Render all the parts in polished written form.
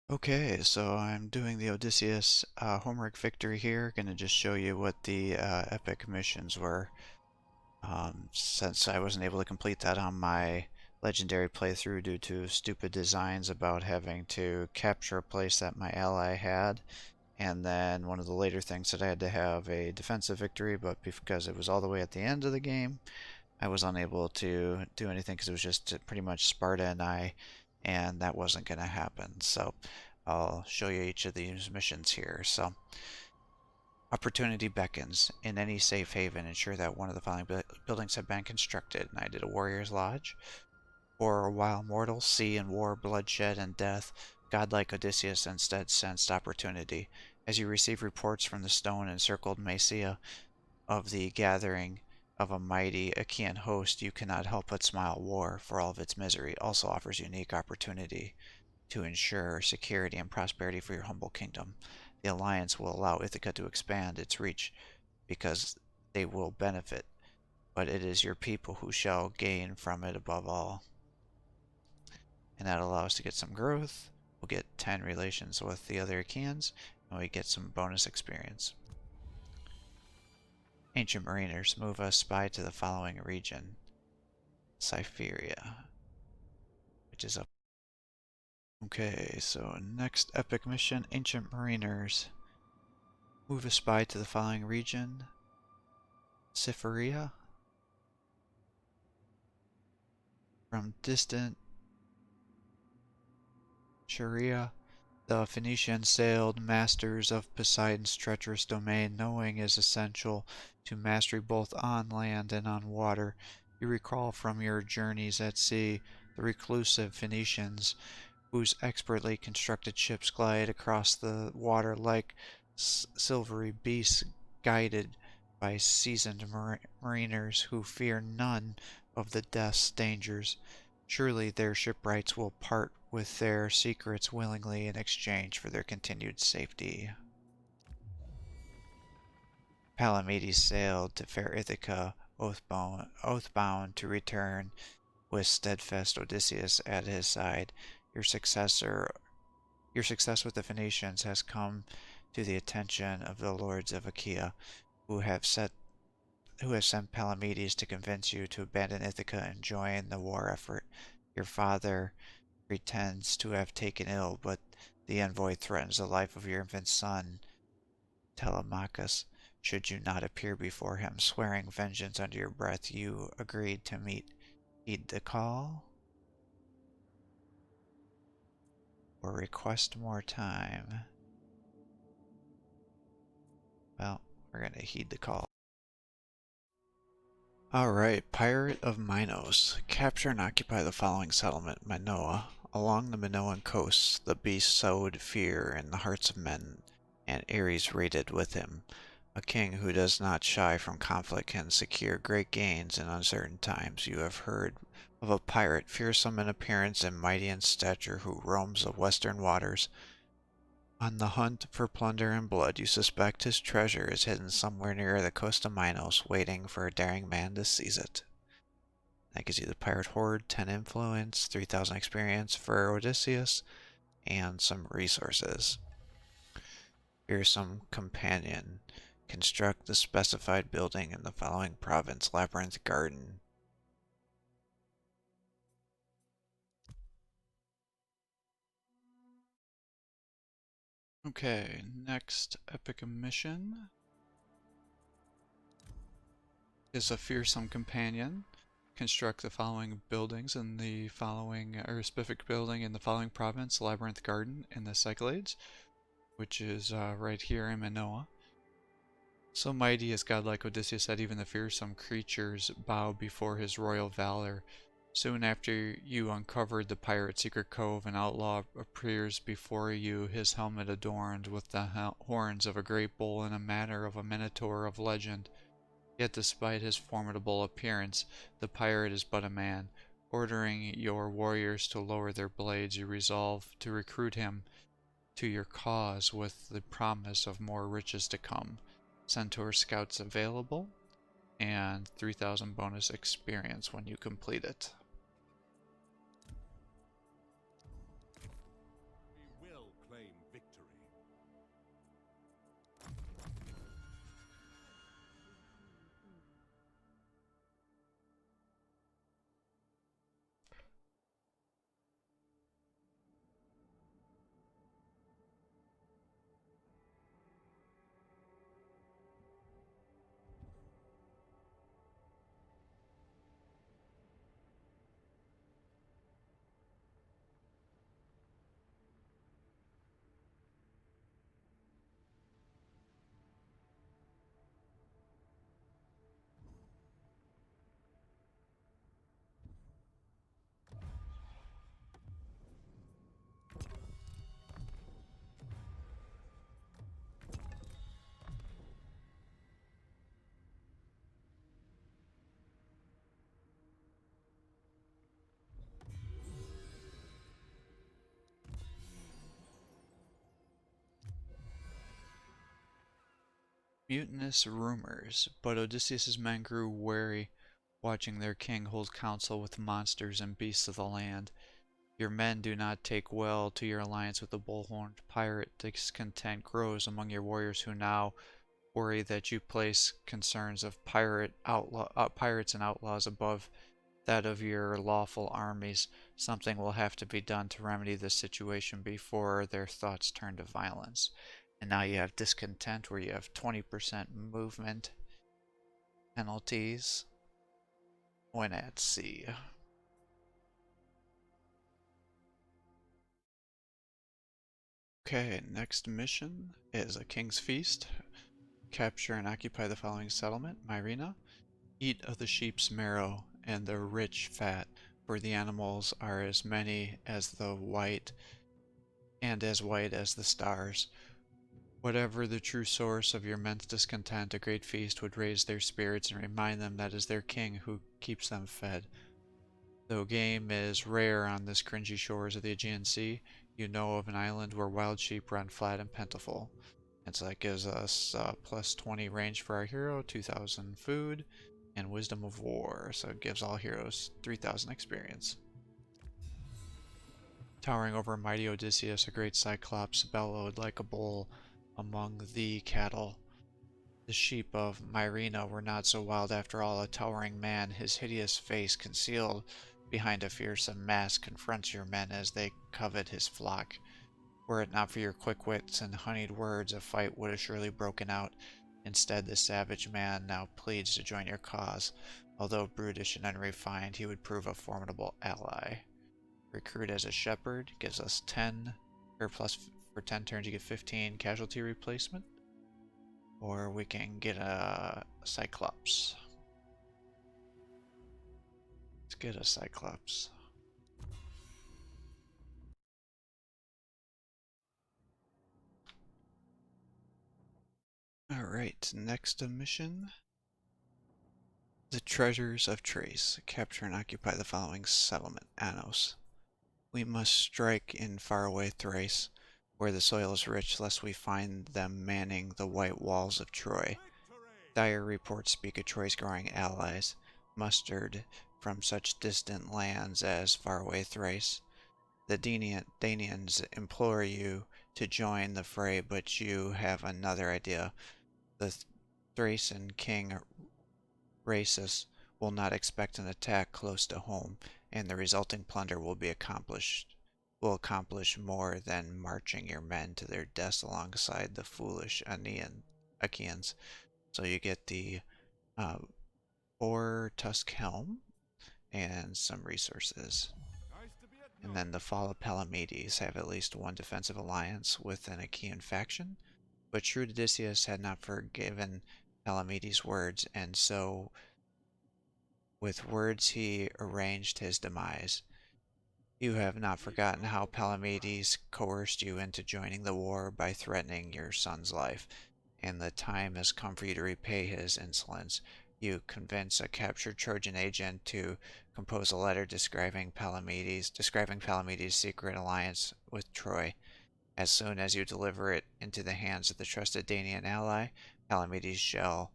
Okay, so I'm doing the Odysseus Homeric victory here. Gonna just show you what the epic missions were. Since I wasn't able to complete that on my legendary playthrough due to stupid designs about having to capture a place that my ally had, and then one of the later things that I had to have a defensive victory, but because it was all the way at the end of the game, I was unable to do anything because it was just pretty much Sparta and that wasn't going to happen. So I'll show you each of these missions here. So opportunity beckons. In any safe haven, ensure that one of the following buildings have been constructed. And I did a warrior's lodge. For while mortals see in war bloodshed and death, godlike Odysseus instead sensed opportunity. As you receive reports from the stone-encircled Mysia of the gathering of a mighty Achaean host, you cannot help but smile. War, for all of its misery, also offers unique opportunity to ensure security and prosperity for your humble kingdom. The alliance will allow Ithaca to expand its reach because they will benefit, but it is your people who shall gain from it above all. And that'll allow us to get some growth. We'll get 10 relations with the other Achaeans, and we get some bonus experience. Ancient mariners, move a spy to the following region. Cypheria, which is up. Okay, so next epic mission, Ancient Mariners. Move a spy to the following region. Cypheria. From distant Sharia, the Phoenicians sailed, masters of Poseidon's treacherous domain. Knowing is essential to mastery both on land and on water. You recall from your journeys at sea the reclusive Phoenicians, whose expertly constructed ships glide across the water like silvery beasts, guided by seasoned mariners who fear none of the death's dangers. Surely their shipwrights will part with their secrets willingly in exchange for their continued safety. Palamedes sailed to fair Ithaca, oathbound to return with steadfast Odysseus at his side. Your success with the Phoenicians has come to the attention of the lords of Achaea, who have sent Palamedes to convince you to abandon Ithaca and join the war effort. Your father pretends to have taken ill, but the envoy threatens the life of your infant son, Telemachus. Should you not appear before him, swearing vengeance under your breath, you agreed to heed the call, or request more time. Well, we're going to heed the call. Alright, Pirate of Minos. Capture and occupy the following settlement, Minoa. Along the Minoan coast, the beast sowed fear in the hearts of men, and Ares raided with him. A king who does not shy from conflict can secure great gains in uncertain times. You have heard of a pirate, fearsome in appearance and mighty in stature, who roams the western waters. On the hunt for plunder and blood, you suspect his treasure is hidden somewhere near the coast of Minos, waiting for a daring man to seize it. That gives you the Pirate Horde, 10 influence, 3,000 experience for Odysseus, and some resources. Fearsome Companion. Construct the specified building in the following province, Labyrinth Garden. Okay, next epic mission is a Fearsome Companion. Construct the following buildings in the following, or specific building in the following province, Labyrinth Garden in the Cyclades, which is right here in Minoa. So mighty is godlike Odysseus that even the fearsome creatures bow before his royal valor. Soon after you uncovered the pirate's secret cove, an outlaw appears before you, his helmet adorned with the horns of a great bull in a manner of a minotaur of legend. Yet despite his formidable appearance, the pirate is but a man. Ordering your warriors to lower their blades, you resolve to recruit him to your cause with the promise of more riches to come. Centaur scouts available, and 3,000 bonus experience when you complete it. Mutinous rumors, but Odysseus's men grew wary, watching their king hold council with monsters and beasts of the land. Your men do not take well to your alliance with the bull-horned pirate. Discontent grows among your warriors who now worry that you place concerns of pirates and outlaws above that of your lawful armies. Something will have to be done to remedy this situation before their thoughts turn to violence. And now you have discontent where you have 20% movement penalties when at sea. Okay, next mission is a King's Feast. Capture and occupy the following settlement: Myrina. Eat of the sheep's marrow and the rich fat, for the animals are as many as the white and as white as the stars. Whatever the true source of your men's discontent, a great feast would raise their spirits and remind them that it is their king who keeps them fed. Though game is rare on this cringy shores of the Aegean Sea, you know of an island where wild sheep run flat and plentiful. And so that gives us plus 20 range for our hero, 2,000 food, and wisdom of war. So it gives all heroes 3,000 experience. Towering over mighty Odysseus, a great cyclops bellowed like a bull among the cattle. The sheep of Myrina were not so wild after all. A towering man, his hideous face concealed behind a fearsome mask, confronts your men as they covet his flock. Were it not for your quick wits and honeyed words, a fight would have surely broken out. Instead, the savage man now pleads to join your cause. Although brutish and unrefined, he would prove a formidable ally. Recruit as a shepherd gives us 10, or plus for 10 turns you get 15 casualty replacement. Or we can get a Cyclops. Let's get a Cyclops. Alright, next mission. The Treasures of Trace. Capture and occupy the following settlement: Anos. We must strike in faraway Thrace, where the soil is rich, lest we find them manning the white walls of Troy. Dire reports speak of Troy's growing allies, mustered from such distant lands as faraway Thrace. The Danaans implore you to join the fray, but you have another idea. The Thracian king Rhasus will not expect an attack close to home, and the resulting plunder will accomplish more than marching your men to their deaths alongside the foolish Achaeans. So you get the Or Tusk Helm and some resources. And then the fall of Palamedes have at least one defensive alliance with an Achaean faction, but shrewd Odysseus had not forgiven Palamedes' words, and so with words he arranged his demise. You have not forgotten how Palamedes coerced you into joining the war by threatening your son's life, and the time has come for you to repay his insolence. You convince a captured Trojan agent to compose a letter describing Palamedes' secret alliance with Troy. As soon as you deliver it into the hands of the trusted Danaan ally, Palamedes shall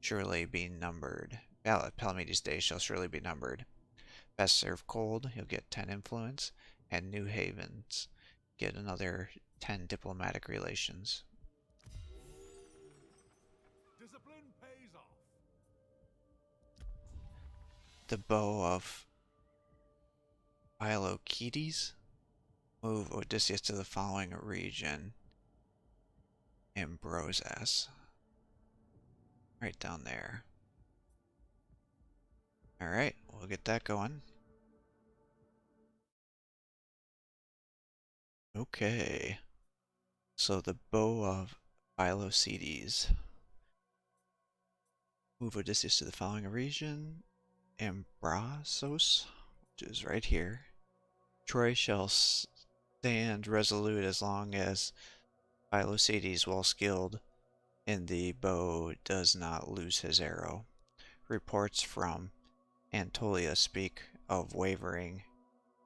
surely be numbered. Palamedes' days shall surely be numbered. Best served cold, you'll get 10 influence, and New Havens get another 10 diplomatic relations. Discipline pays off. The bow of Philoctetes. Move Odysseus to the following region: Ambrosas. Right down there. Alright, we'll get that going. Okay. So the bow of Philoctetes. Move Odysseus to the following region: Ambrasos, which is right here. Troy shall stand resolute as long as Philoctetes, while skilled in the bow, does not lose his arrow. Reports from Anatolia speak of wavering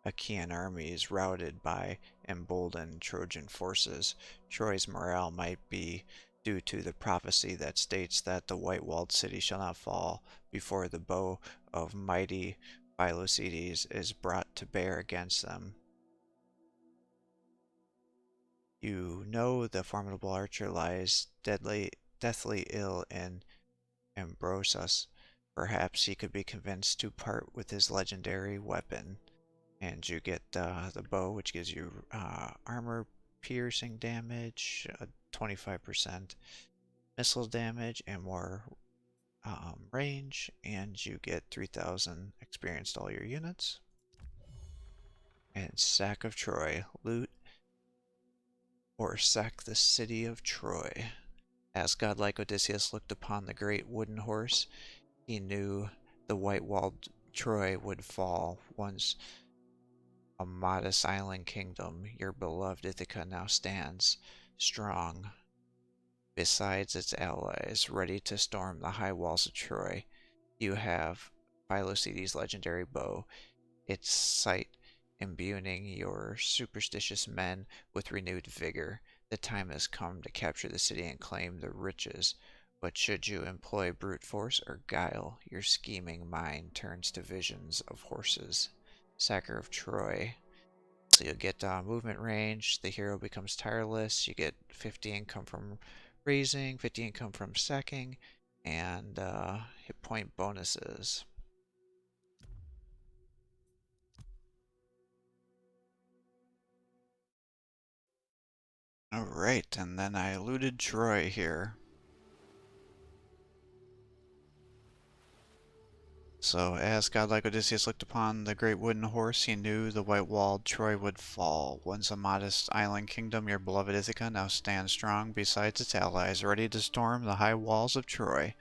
Achaean armies routed by emboldened Trojan forces. Troy's morale might be due to the prophecy that states that the white-walled city shall not fall before the bow of mighty Philocides is brought to bear against them. You know the formidable archer lies deathly ill in Ambrosus. Perhaps he could be convinced to part with his legendary weapon. And you get the bow, which gives you armor piercing damage, 25% missile damage, and more range. And you get 3,000 experience to all your units. And Sack of Troy. Loot or sack the city of Troy. As godlike Odysseus looked upon the great wooden horse, he knew the white-walled Troy would fall once a modest island kingdom. Your beloved Ithaca now stands strong besides its allies, ready to storm the high walls of Troy. You have Philocides' legendary bow, its sight imbuing your superstitious men with renewed vigor. The time has come to capture the city and claim the riches. But should you employ brute force or guile, your scheming mind turns to visions of horses. Sacker of Troy. So you'll get movement range. The hero becomes tireless. You get 50 income from raising, 50 income from sacking, and hit point bonuses. Alright, and then I looted Troy here. So, as godlike Odysseus looked upon the great wooden horse, he knew the white-walled Troy would fall. Once a modest island kingdom, your beloved Ithaca now stands strong besides its allies, ready to storm the high walls of Troy.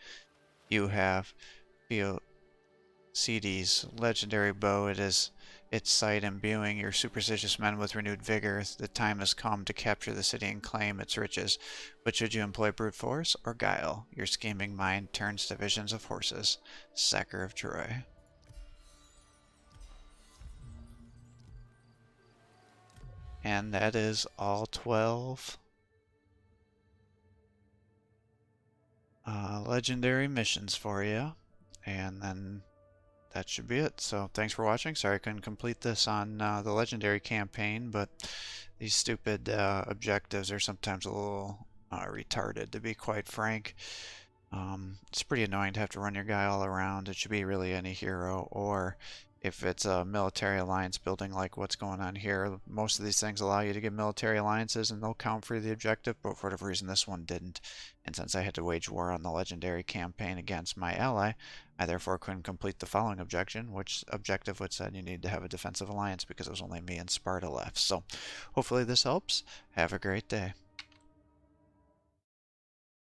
You have Theocedes' legendary bow. It is its sight imbuing your superstitious men with renewed vigor. The time has come to capture the city and claim its riches. But should you employ brute force or guile, your scheming mind turns to visions of horses. Sacker of Troy. And that is all 12 legendary missions for you. And then that should be it. So thanks for watching. Sorry I couldn't complete this on the legendary campaign, but these stupid objectives are sometimes a little retarded, to be quite frank. It's pretty annoying to have to run your guy all around. It should be really any hero, or if it's a military alliance building like what's going on here, most of these things allow you to get military alliances and they'll count for the objective, but for whatever reason this one didn't. And since I had to wage war on the legendary campaign against my ally, I therefore couldn't complete the following objective, which said you need to have a defensive alliance because it was only me and Sparta left. So hopefully this helps. Have a great day.